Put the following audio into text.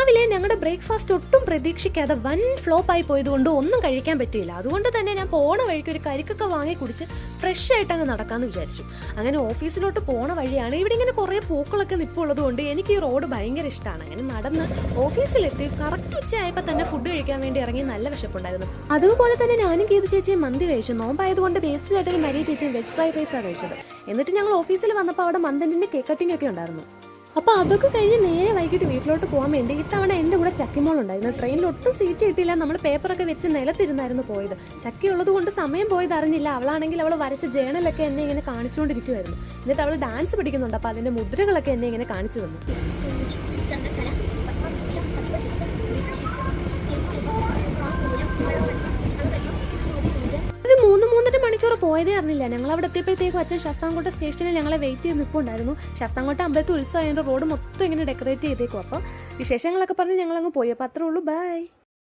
രാവിലെ ഞങ്ങളുടെ ബ്രേക്ക്ഫാസ്റ്റ് ഒട്ടും പ്രതീക്ഷിക്കാതെ വൻ ഫ്ലോപ്പായി പോയതുകൊണ്ട് ഒന്നും കഴിക്കാൻ പറ്റിയില്ല. അതുകൊണ്ട് തന്നെ ഞാൻ പോണ വഴിക്ക് ഒരു കരിക്കൊക്കെ വാങ്ങി കുടിച്ച് ഫ്രഷ് ആയിട്ട് അങ്ങ് നടക്കാമെന്ന് വിചാരിച്ചു. അങ്ങനെ ഓഫീസിലോട്ട് പോണ വഴിയാണ്. ഇവിടെ ഇങ്ങനെ കുറേ പൂക്കളൊക്കെ നിൽപ്പുള്ളത് കൊണ്ട് എനിക്ക് ഈ റോഡ് ഭയങ്കര ഇഷ്ടമാണ്. അങ്ങനെ നടന്ന് ഓഫീസിലെത്തി കറക്റ്റ് ഉച്ചയായപ്പോൾ തന്നെ ഫുഡ് കഴിക്കാൻ വേണ്ടി ഇറങ്ങി. നല്ല വിശപ്പുണ്ടായിരുന്നു. അതുപോലെ തന്നെ ഞാനും ഗീതു ചേച്ചിയും മന്തി കഴിച്ചു. നോമ്പായതുകൊണ്ട് ബേസിലായിട്ടൊരു മരിയ ചേച്ചിയും വെജ് ഫ്രൈഡ് റൈസാണ് കഴിച്ചത്. എന്നിട്ട് ഞങ്ങൾ ഓഫീസിൽ വന്നപ്പോൾ അവിടെ മന്തിൻ്റെ കേക്ക് കട്ടിംഗ് ഒക്കെ ഉണ്ടായിരുന്നു. അപ്പോൾ അതൊക്കെ കഴിഞ്ഞ് നേരെ വൈകിട്ട് വീട്ടിലോട്ട് പോകാൻ വേണ്ടി ഇത്തവണ എൻ്റെ കൂടെ ചക്കിമോളുണ്ടായിരുന്നു. ട്രെയിനിൽ ഒട്ടും സീറ്റ് കിട്ടിയില്ല. നമ്മൾ പേപ്പറൊക്കെ വെച്ച് നിലത്തിരുന്നായിരുന്നു പോയത്. ചക്കിയുള്ളത് കൊണ്ട് സമയം പോയത് അറിഞ്ഞില്ല. അവളാണെങ്കിൽ അവൾ വരച്ച ജേണലൊക്കെ എന്നെ ഇങ്ങനെ കാണിച്ചുകൊണ്ടിരിക്കുമായിരുന്നു. എന്നിട്ട് അവൾ ഡാൻസ് പഠിക്കുന്നുണ്ട്. അപ്പോൾ അതിൻ്റെ മുദ്രകളൊക്കെ എന്നെ ഇങ്ങനെ കാണിച്ചു തന്നു. ഒരു 3-3.5 മണിക്കൂർ പോയതേ അറിഞ്ഞില്ല. ഞങ്ങൾ അവിടെ എത്തിയപ്പോഴത്തേക്കും അച്ഛൻ ശാസ്താംകോട്ട സ്റ്റേഷനിൽ ഞങ്ങളെ വെയിറ്റ് ചെയ്ത് നിൽപ്പുണ്ടായിരുന്നു. ശാസ്താംകോട്ട അമ്പലത്തിൽ ഉത്സവം അതിൻ്റെ റോഡ് മൊത്തം ഇങ്ങനെ ഡെക്കറേറ്റ് ചെയ്തേക്കും. അപ്പോൾ വിശേഷങ്ങളൊക്കെ പറഞ്ഞ് ഞങ്ങളങ്ങ് പോയി. അപ്പോൾ അത്രേ ഉള്ളൂ. ബൈ.